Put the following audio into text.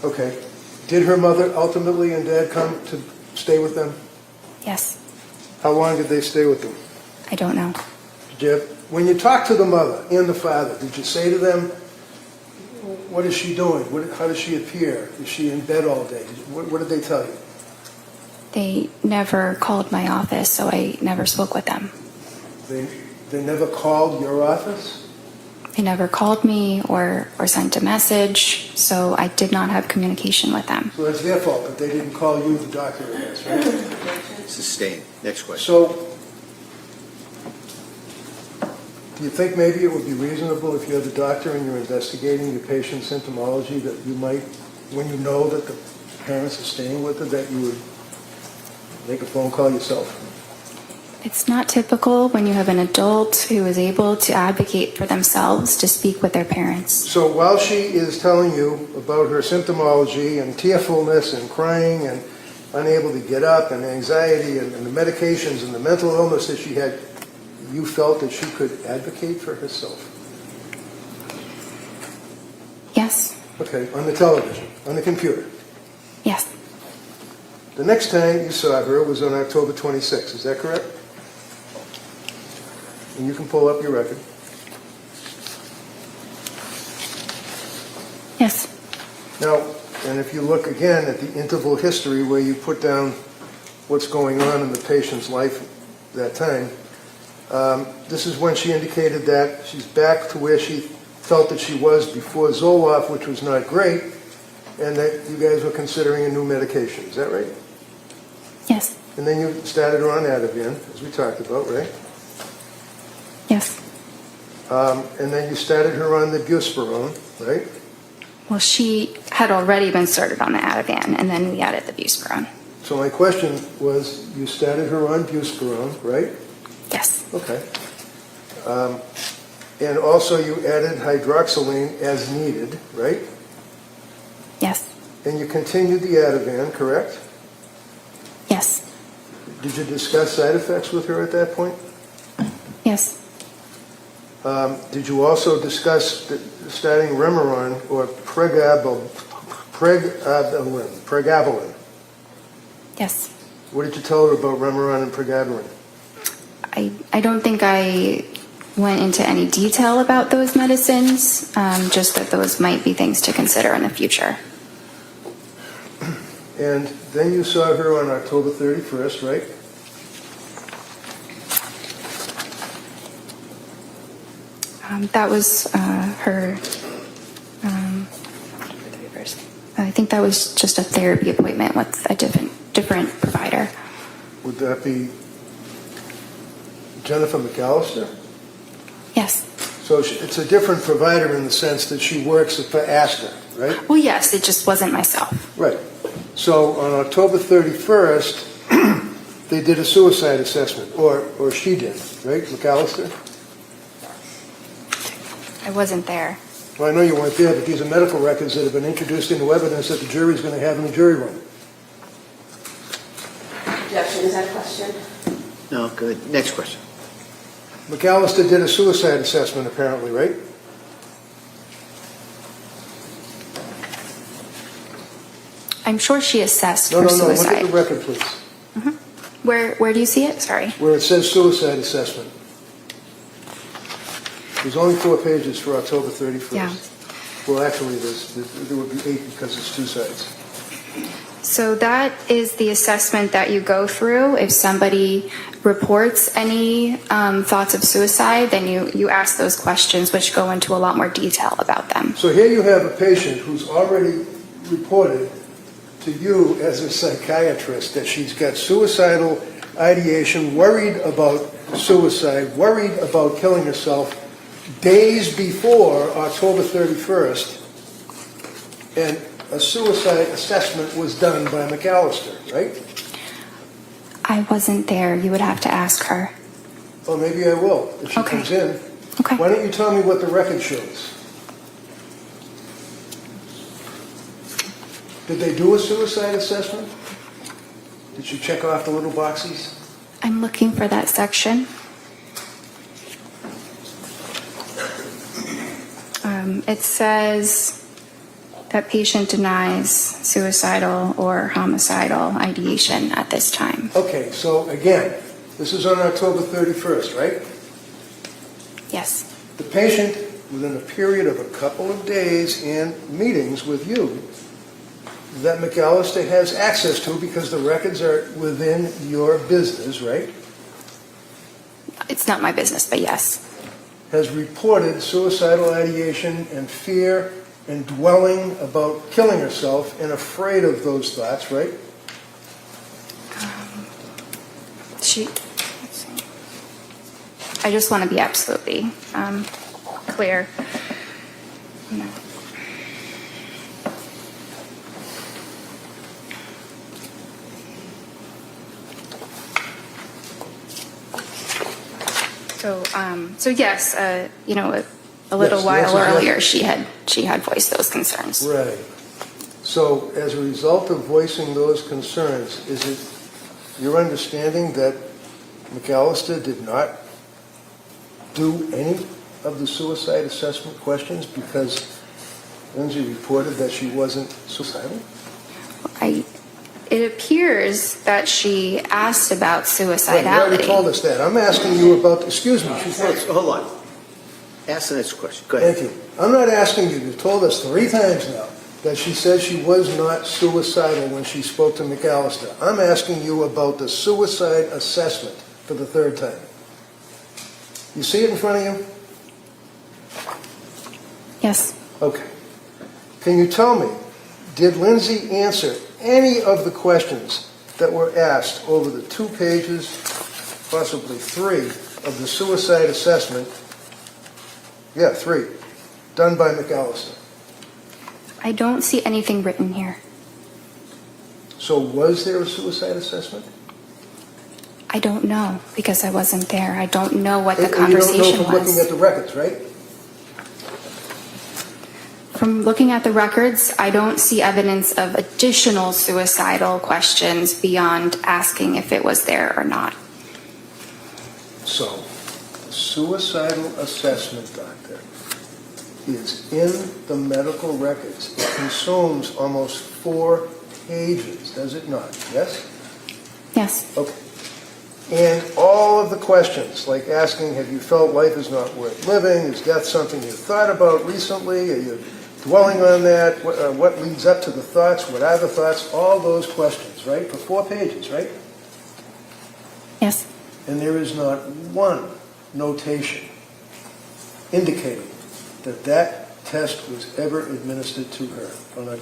Okay. Did her mother ultimately and dad come to stay with them? Yes. How long did they stay with them? I don't know. When you talked to the mother and the father, did you say to them, what is she doing? How does she appear? Is she in bed all day? What did they tell you? They never called my office, so I never spoke with them. They never called your office? They never called me or sent a message, so I did not have communication with them. So that's their fault, but they didn't call you, the doctor, I guess, right? Sustained. Next question. So, do you think maybe it would be reasonable if you're the doctor and you're investigating your patient's symptomology that you might, when you know that the parents are staying with her, that you would make a phone call yourself? It's not typical when you have an adult who is able to advocate for themselves to speak with their parents. So while she is telling you about her symptomology and tearfulness and crying and unable to get up and anxiety and the medications and the mental illness that she had, you felt that she could advocate for herself? Yes. Okay, on the television, on the computer. Yes. The next time you saw her was on October 26th, is that correct? And you can pull up your record. Yes. Now, and if you look again at the interval history where you put down what's going on in the patient's life that time, this is when she indicated that she's back to where she felt that she was before Zoloft, which was not great, and that you guys were considering a new medication. Is that right? Yes. And then you started her on Ativan, as we talked about, right? Yes. And then you started her on the buspirone, right? Well, she had already been started on the Ativan, and then we added the buspirone. So my question was, you started her on buspirone, right? Yes. Okay. And also you added hydroxyline as needed, right? Yes. And you continued the Ativan, correct? Yes. Did you discuss side effects with her at that point? Yes. Did you also discuss starting Remeron or pregabalin? Yes. What did you tell her about Remeron and pregabalin? I don't think I went into any detail about those medicines, just that those might be things to consider in the future. And then you saw her on October 31st, right? That was her. I think that was just a therapy appointment with a different provider. Would that be Jennifer McAllister? Yes. So it's a different provider in the sense that she works for Astor, right? Well, yes, it just wasn't myself. Right. So on October 31st, they did a suicide assessment, or she did, right, McAllister? I wasn't there. Well, I know you weren't there, but these are medical records that have been introduced into evidence that the jury's going to have in the jury room. Objection, is that a question? No, good. Next question. McAllister did a suicide assessment, apparently, right? I'm sure she assessed No, for no, no. suicide. Look at the record, please. Where do you see it? Sorry. Where it says suicide assessment. There's only 4 pages for October 31st. Yeah. Well, actually, there would be 8 because it's 2 sides. So that is the assessment that you go through. If somebody reports any thoughts of suicide, then you ask those questions, which go into a lot more detail about them. So here you have a patient who's already reported to you as a psychiatrist that she's got suicidal ideation, worried about suicide, worried about killing herself days before October 31st, and a suicide assessment was done by McAllister, right? I wasn't there. You would have to ask her. Well, maybe I will if she Okay. comes in. Okay. Why don't you tell me what the record shows? Did they do a suicide assessment? Did she check off the little boxes? I'm looking for that section. It says That patient denies suicidal or homicidal ideation at this time. Okay, so again, this is on October 31st, right? Yes. The patient, within a period of a couple of days and meetings with you, that McAllister has access to because the records are within your business, right? It's not my business, but yes. Has reported suicidal ideation and fear and dwelling about killing herself and afraid of those thoughts, right? Let's see. I just want to be absolutely clear. No. So yes, you know, a little Yes, while yes, yes. earlier, she had voiced those concerns. Right. So as a result of voicing those concerns, is it your understanding that McAllister did not do any of the suicide assessment questions because Lindsay reported that she wasn't suicidal? It appears that she asked about Right, you suicidality. already told us that. I'm asking you about, excuse me. Hold on. Ask the next question. Go ahead. Thank you. I'm not asking you. You've told us 3 times now that she said she was not suicidal when she spoke to McAllister. I'm asking you about the suicide assessment for the 3rd time. You see it in front of you? Yes. Okay. Can you tell me, did Lindsay answer any of the questions that were asked over the 2 pages, possibly 3, of the suicide assessment? Yeah, 3, done by McAllister. I don't see anything written here. So was there a suicide assessment? I don't know because I wasn't there. I don't know what the And you don't conversation know from looking was. at the records, right? From looking at the records, I don't see evidence of additional suicidal questions beyond asking if it was there or not. So, the suicidal assessment, doctor, is in the medical records. It consumes almost 4 pages, does it not? Yes? Yes. Okay. And all of the questions, like asking, have you felt life is not worth living? Is death something you thought about recently? Are you dwelling on that? What leads up to the thoughts? What are the thoughts? All those questions, right? For 4 pages, right? Yes. And there is not one notation indicating that that test was ever administered to her on October